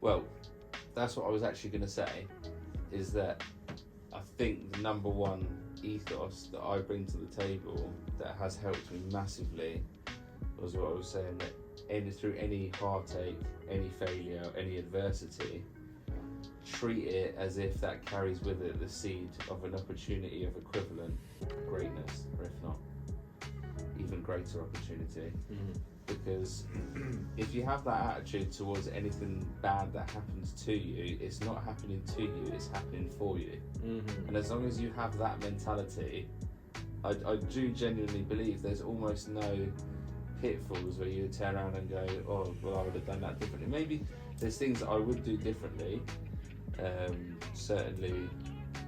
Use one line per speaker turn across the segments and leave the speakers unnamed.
Well, that's what I was actually going to say, is that I think the number one ethos that I bring to the table that has helped me massively was what I was saying, that through any heartache, any failure, any adversity, treat it as if that carries with it the seed of an opportunity of equivalent greatness, or if not even greater opportunity. Because if you have that attitude towards anything bad that happens to you, it's not happening to you, it's happening for you. And as long as you have that mentality, I do genuinely believe there's almost no pitfalls where you turn around and go, oh, well, I would have done that differently. Maybe there's things that I would do differently. Certainly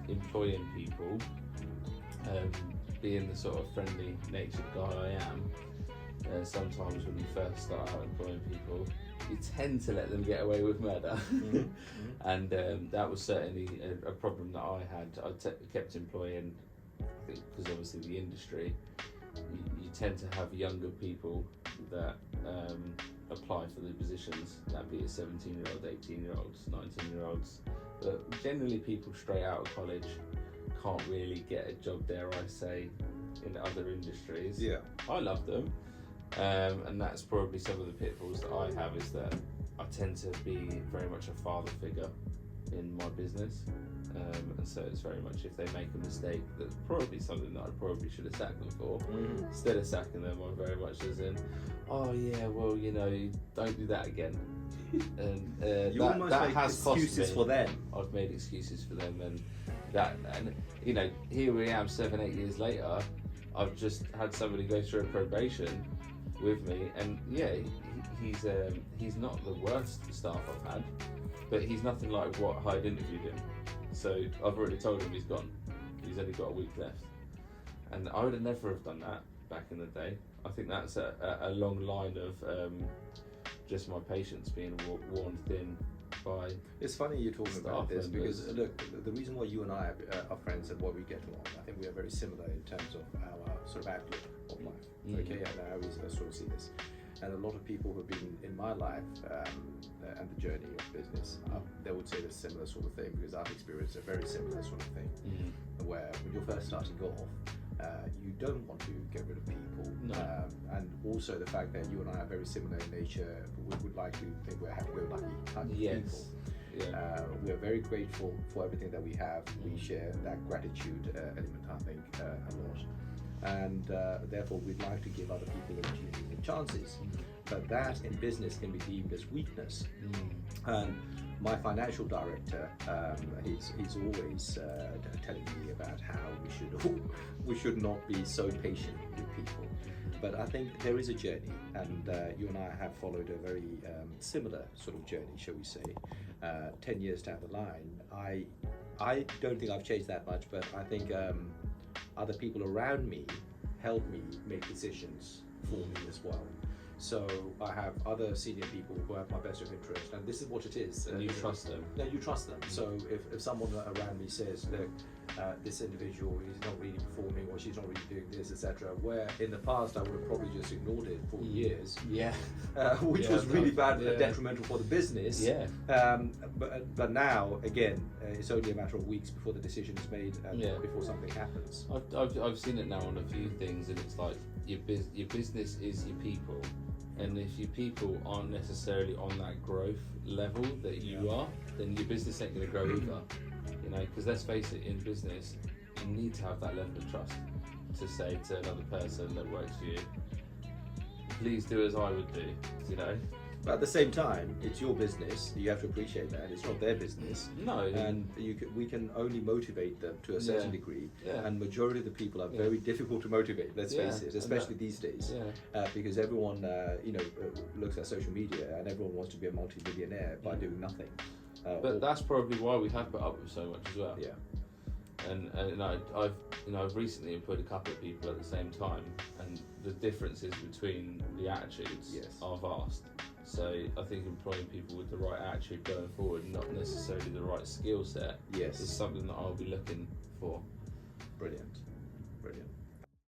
employing people, being the sort of friendly natured guy I am. Sometimes when you first start out employing people, you tend to let them get away with murder. And that was certainly a problem that I had. Kept employing, I think, because obviously the industry, you tend to have younger people that apply for the positions, that be it 17-year-olds, 18-year-olds, 19-year-olds, but generally people straight out of college can't really get a job, dare I say, in other industries.
Yeah.
I love them. And that's probably some of the pitfalls that I have, is that I tend to be very much a father figure in my business, and so it's very much, if they make a mistake, that's probably something that I probably should have sacked them for. Instead of sacking them, I'm very much as in, oh yeah, well, you know, don't do that again. And
You almost
that
make
has
excuses
cost me.
for them.
I've made excuses for them, and you know, here we am 7-8 years later. I've just had somebody go through a probation with me, and yeah, he's not the worst staff I've had, but he's nothing like what I'd interviewed him. So I've already told him he's gone. He's only got a week left, and I would have never have done that back in the day. I think that's a long line of just my patience being worn thin by.
It's funny you're talking about this,
members.
because look, the reason why you and I are friends and why we get along, I think we are very similar in terms of our sort of outlook of life. Okay, and I always sort of see this. And a lot of people who've been in my life and the journey of business, they would say the similar sort of thing, because I've experienced a very similar sort of thing, where when you're first starting off, you don't want to get rid of people.
No.
And also the fact that you and I are very similar in nature, we would like to think we're lucky type of people.
Yeah.
We're very grateful for everything that we have. We share that gratitude element, I think, a lot. And therefore we'd like to give other people opportunities and chances. But that in business can be deemed as weakness. And my financial director, he's always telling me about how we should not be so patient with people. But I think there is a journey, and you and I have followed a very similar sort of journey, shall we say. 10 years down the line, I don't think I've changed that much, but I think other people around me help me make decisions for me as well. So I have other senior people who have my best of interest, and this is what it is.
And you trust them.
Yeah, you trust them. So if someone around me says, look, this individual is not really performing, or she's not really doing this, etc., where in the past I would have probably just ignored it for years, which was really bad and detrimental for the business. But now, again, it's only a matter of weeks before the decision is made and before something happens.
I've seen it now on a few things, and it's like your business is your people. And if your people aren't necessarily on that growth level that you are, then your business ain't going to grow either. You know, because let's face it, in business, you need to have that level of trust to say to another person that works for you, please do as I would do, you know.
But at the same time, it's your business. You have to appreciate that. It's not their business.
No.
And we can only motivate them to a certain degree. And majority of the people are very difficult to motivate, let's face it, especially these days. Because everyone, looks at social media and everyone wants to be a multi-millionaire by doing nothing.
But that's probably why we have put up with so much as well. And I've recently employed a couple of people at the same time, and the differences between the attitudes are vast. So I think employing people with the right attitude going forward, not necessarily the right skill set, is something that I'll be looking for.
Brilliant.